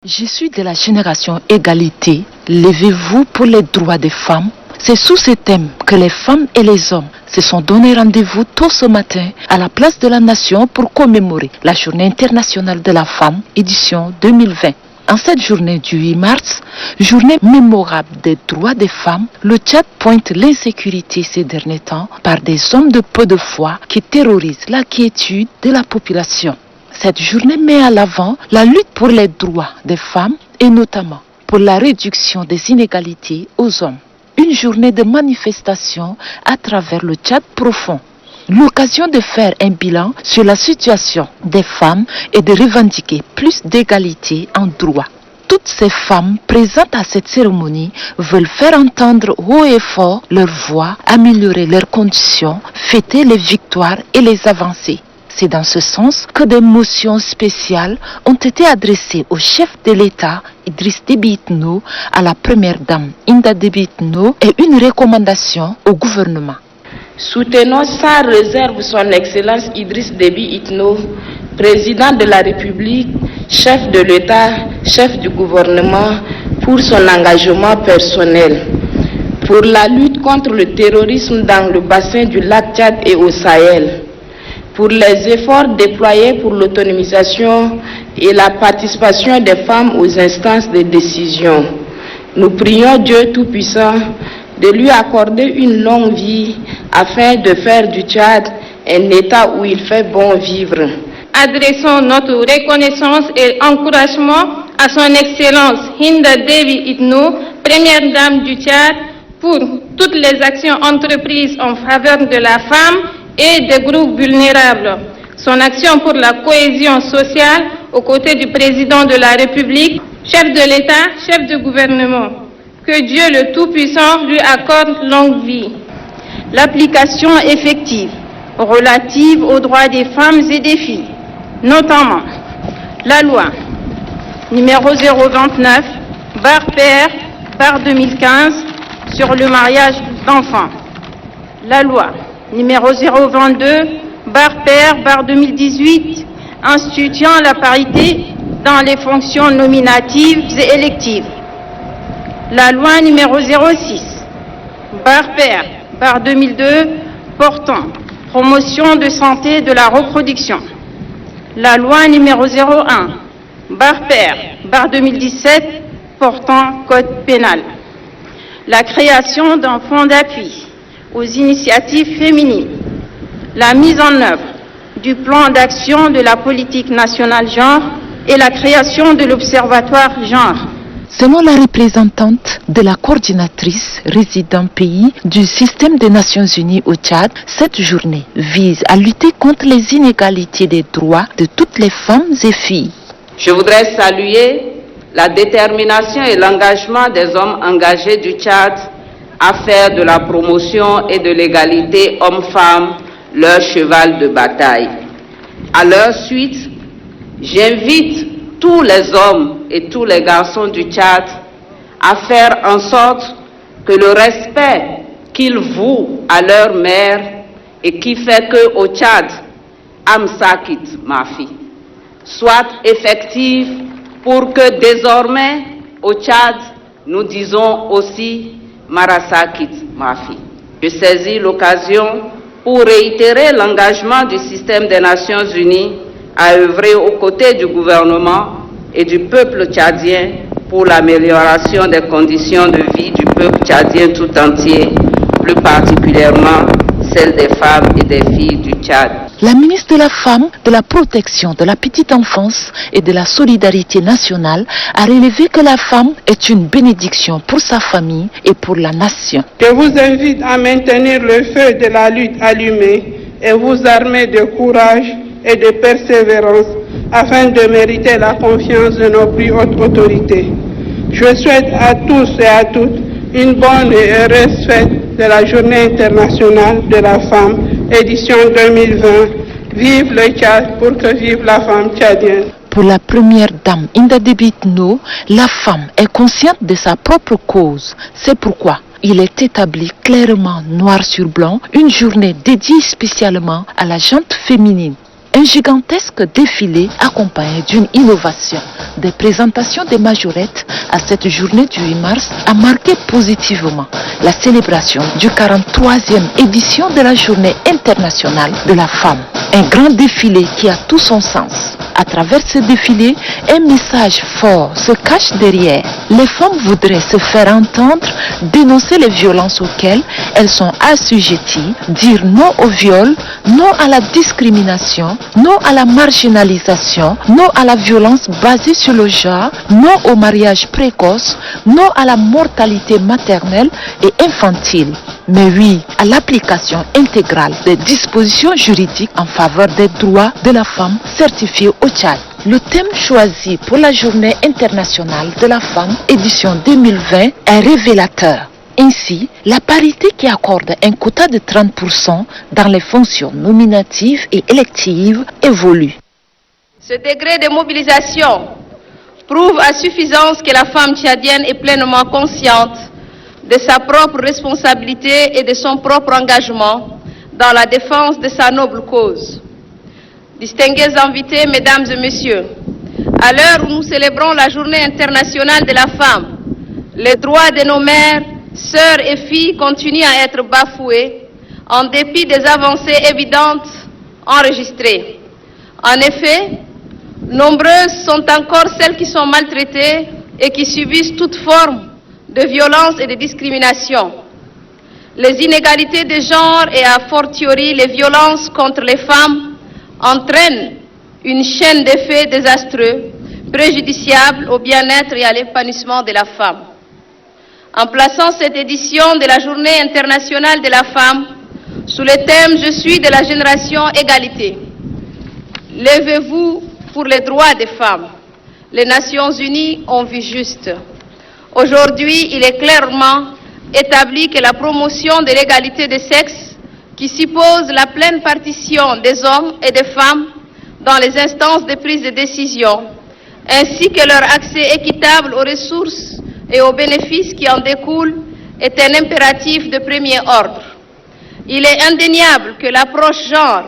Je suis de la génération égalité, levez-vous pour les droits des femmes. C'est sous ce thème que les femmes et les hommes se sont donné rendez-vous tôt ce matin à la place de la Nation pour commémorer la Journée internationale de la femme, édition 2020. En cette journée du 8 mars, journée mémorable des droits des femmes, le Tchad pointe l'insécurité ces derniers temps par des hommes de peu de foi qui terrorisent la quiétude de la population. Cette journée met à l'avant la lutte pour les droits des femmes et notamment pour la réduction des inégalités aux hommes. Une journée de manifestation à travers le Tchad profond. L'occasion de faire un bilan sur la situation des femmes et de revendiquer plus d'égalité en droit. Toutes ces femmes présentes à cette cérémonie veulent faire entendre haut et fort leur voix, améliorer leurs conditions, fêter les victoires et les avancées. C'est dans ce sens que des motions spéciales ont été adressées au chef de l'État, Idriss Déby Itno, à la première dame, Inda Déby Itno, et une recommandation au gouvernement. Soutenons sans réserve son Excellence Idriss Déby Itno, président de la République, chef de l'État, chef du gouvernement, pour son engagement personnel, pour la lutte contre le terrorisme dans le bassin du lac Tchad et au Sahel, pour les efforts déployés pour l'autonomisation et la participation des femmes aux instances de décision. Nous prions Dieu Tout-Puissant de lui accorder une longue vie afin de faire du Tchad un État où il fait bon vivre. Adressons notre reconnaissance et encouragement à son Excellence Inda Déby Itno, première dame du Tchad, pour toutes les actions entreprises en faveur de la femme et des groupes vulnérables. Son action pour la cohésion sociale aux côtés du président de la République, chef de l'État, chef de gouvernement. Que Dieu le Tout-Puissant lui accorde longue vie. L'application effective relative aux droits des femmes et des filles, notamment la loi numéro 029/PR/2015 sur le mariage d'enfants, la loi numéro 022/PR/2018 instituant la parité dans les fonctions nominatives et électives, la loi numéro 06/PR/2002 portant promotion de santé de la reproduction, la loi numéro 01/PR/2017 portant code pénal, la création d'un fonds d'appui aux initiatives féminines, la mise en œuvre du plan d'action de la politique nationale genre et la création de l'observatoire genre. Selon la représentante de la coordinatrice résident pays du système des Nations Unies au Tchad, cette journée vise à lutter contre les inégalités des droits de toutes les femmes et filles. Je voudrais saluer la détermination et l'engagement des hommes engagés du Tchad à faire de la promotion et de l'égalité hommes-femmes leur cheval de bataille. À leur suite, j'invite tous les hommes et tous les garçons du Tchad à faire en sorte que le respect qu'ils vouent à leur mère et qui fait qu'au Tchad, Amsakit, ma fille, soit effectif pour que désormais au Tchad, nous disons aussi Marasakit, ma fille. Je saisis l'occasion pour réitérer l'engagement du système des Nations Unies à œuvrer aux côtés du gouvernement et du peuple tchadien pour l'amélioration des conditions de vie du peuple tchadien tout entier, plus particulièrement celles des femmes et des filles du Tchad. La ministre de la Femme, de la Protection de la Petite Enfance et de la Solidarité nationale a relevé que la femme est une bénédiction pour sa famille et pour la nation. Je vous invite à maintenir le feu de la lutte allumé et vous armer de courage et de persévérance afin de mériter la confiance de nos plus hautes autorités. Je souhaite à tous et à toutes une bonne et heureuse fête de la Journée internationale de la femme, édition 2020. Vive le Tchad pour que vive la femme tchadienne. Pour la première dame Inda Déby Itno, la femme est consciente de sa propre cause. C'est pourquoi il est établi clairement noir sur blanc une journée dédiée spécialement à la gente féminine. Un gigantesque défilé accompagné d'une innovation. Des présentations des majorettes à cette journée du 8 mars a marqué positivement la célébration du 43e édition de la Journée internationale de la femme. Un grand défilé qui a tout son sens. À travers ce défilé, un message fort se cache derrière. Les femmes voudraient se faire entendre, dénoncer les violences auxquelles elles sont assujetties, dire non au viol, non à la discrimination, non à la marginalisation, non à la violence basée sur le genre, non au mariage précoce, non à la mortalité maternelle et infantile. Mais oui, à l'application intégrale des dispositions juridiques en faveur des droits de la femme certifiées au Tchad. Le thème choisi pour la Journée internationale de la femme, édition 2020, est révélateur. Ainsi, la parité qui accorde un quota de 30% dans les fonctions nominatives et électives évolue. Ce degré de mobilisation prouve à suffisance que la femme tchadienne est pleinement consciente de sa propre responsabilité et de son propre engagement dans la défense de sa noble cause. Distingués invités, mesdames et messieurs, à l'heure où nous célébrons la Journée internationale de la femme, les droits de nos mères, sœurs et filles continuent à être bafoués en dépit des avancées évidentes enregistrées. En effet, nombreuses sont encore celles qui sont maltraitées et qui subissent toute forme de violence et de discrimination. Les inégalités de genre et a fortiori les violences contre les femmes entraînent une chaîne d'effets désastreux, préjudiciables au bien-être et à l'épanouissement de la femme. En plaçant cette édition de la Journée internationale de la femme sous le thème « Je suis de la génération égalité », levez-vous pour les droits des femmes. Les Nations Unies ont vu juste. Aujourd'hui, il est clairement établi que la promotion de l'égalité des sexes, qui suppose la pleine partition des hommes et des femmes dans les instances de prise de décision, ainsi que leur accès équitable aux ressources et aux bénéfices qui en découlent, est un impératif de premier ordre. Il est indéniable que l'approche genre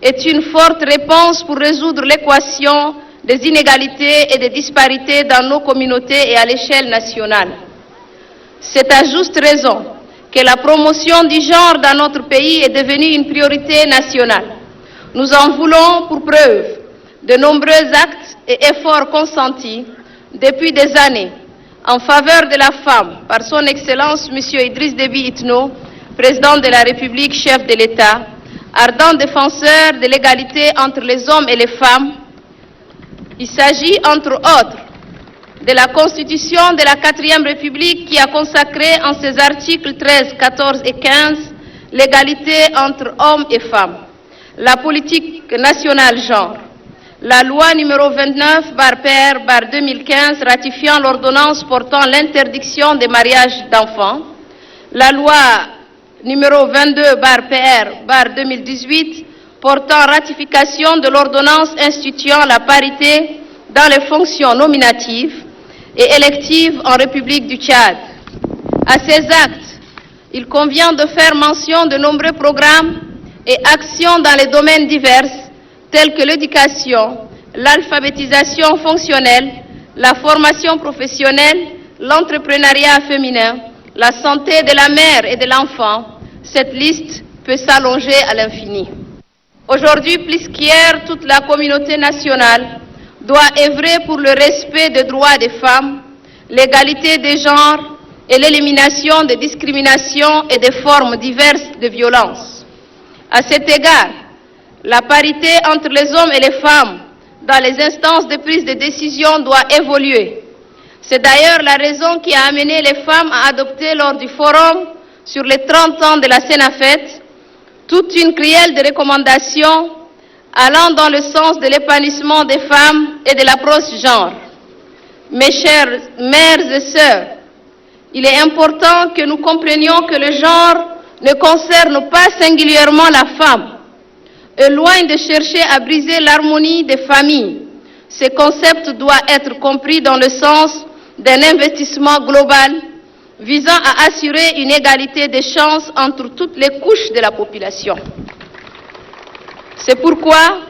est une forte réponse pour résoudre l'équation des inégalités et des disparités dans nos communautés et à l'échelle nationale. C'est à juste raison que la promotion du genre dans notre pays est devenue une priorité nationale. Nous en voulons pour preuve de nombreux actes et efforts consentis depuis des années en faveur de la femme par son Excellence M. Idriss Déby Itno, président de la République, chef de l'État, ardent défenseur de l'égalité entre les hommes et les femmes. Il s'agit, entre autres, de la Constitution de la 4e République qui a consacré en ses articles 13, 14 et 15 l'égalité entre hommes et femmes, la politique nationale genre, la loi numéro 29/PR/2015 ratifiant l'ordonnance portant l'interdiction des mariages d'enfants, la loi numéro 22/PR/2018 portant ratification de l'ordonnance instituant la parité dans les fonctions nominatives et électives en République du Tchad. À ces actes, il convient de faire mention de nombreux programmes et actions dans les domaines divers tels que l'éducation, l'alphabétisation fonctionnelle, la formation professionnelle, l'entrepreneuriat féminin, la santé de la mère et de l'enfant. Cette liste peut s'allonger à l'infini. Aujourd'hui, plus qu'hier, toute la communauté nationale doit œuvrer pour le respect des droits des femmes, l'égalité des genres et l'élimination des discriminations et des formes diverses de violence. À cet égard, la parité entre les hommes et les femmes dans les instances de prise de décision doit évoluer. C'est d'ailleurs la raison qui a amené les femmes à adopter lors du forum sur les 30 ans de la CENAFET toute une crielle de recommandations allant dans le sens de l'épanouissement des femmes et de l'approche genre. Mes chères mères et sœurs, il est important que nous comprenions que le genre ne concerne pas singulièrement la femme. Et loin de chercher à briser l'harmonie des familles, ce concept doit être compris dans le sens d'un investissement global visant à assurer une égalité des chances entre toutes les couches de la population. C'est pourquoi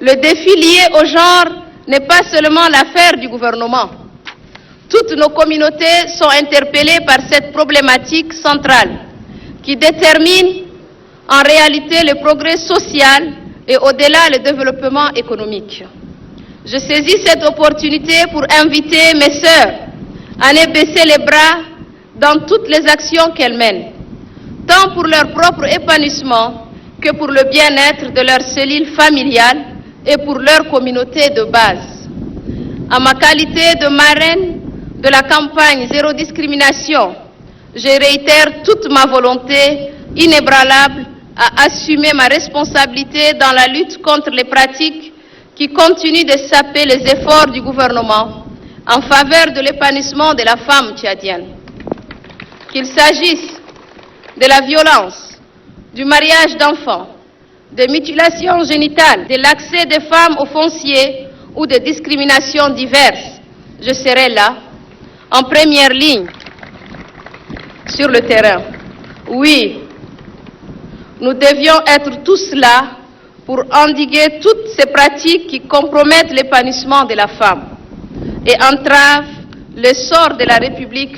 Le défi lié au genre n'est pas seulement l'affaire du gouvernement. Toutes nos communautés sont interpellées par cette problématique centrale qui détermine en réalité le progrès social et au-delà le développement économique. Je saisis cette opportunité pour inviter mes sœurs à ne baisser les bras dans toutes les actions qu'elles mènent, tant pour leur propre épanouissement que pour le bien-être de leurs cellules familiales et pour leur communauté de base. En ma qualité de marraine de la campagne Zéro discrimination, je réitère toute ma volonté inébranlable à assumer ma responsabilité dans la lutte contre les pratiques qui continuent de saper les efforts du gouvernement en faveur de l'épanouissement de la femme tchadienne. Qu'il s'agisse de la violence, du mariage d'enfants, des mutilations génitales, de l'accès des femmes au foncier ou de discriminations diverses, je serai là, en première ligne, sur le terrain. Oui, nous devions être tous là pour endiguer toutes ces pratiques qui compromettent l'épanouissement de la femme et entravent le sort de la République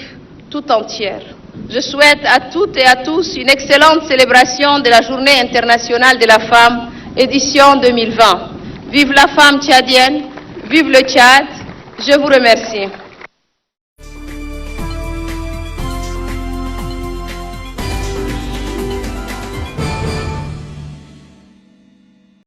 tout entière. Je souhaite à toutes et à tous une excellente célébration de la Journée internationale de la femme, édition 2020. Vive la femme tchadienne, vive le Tchad, je vous remercie.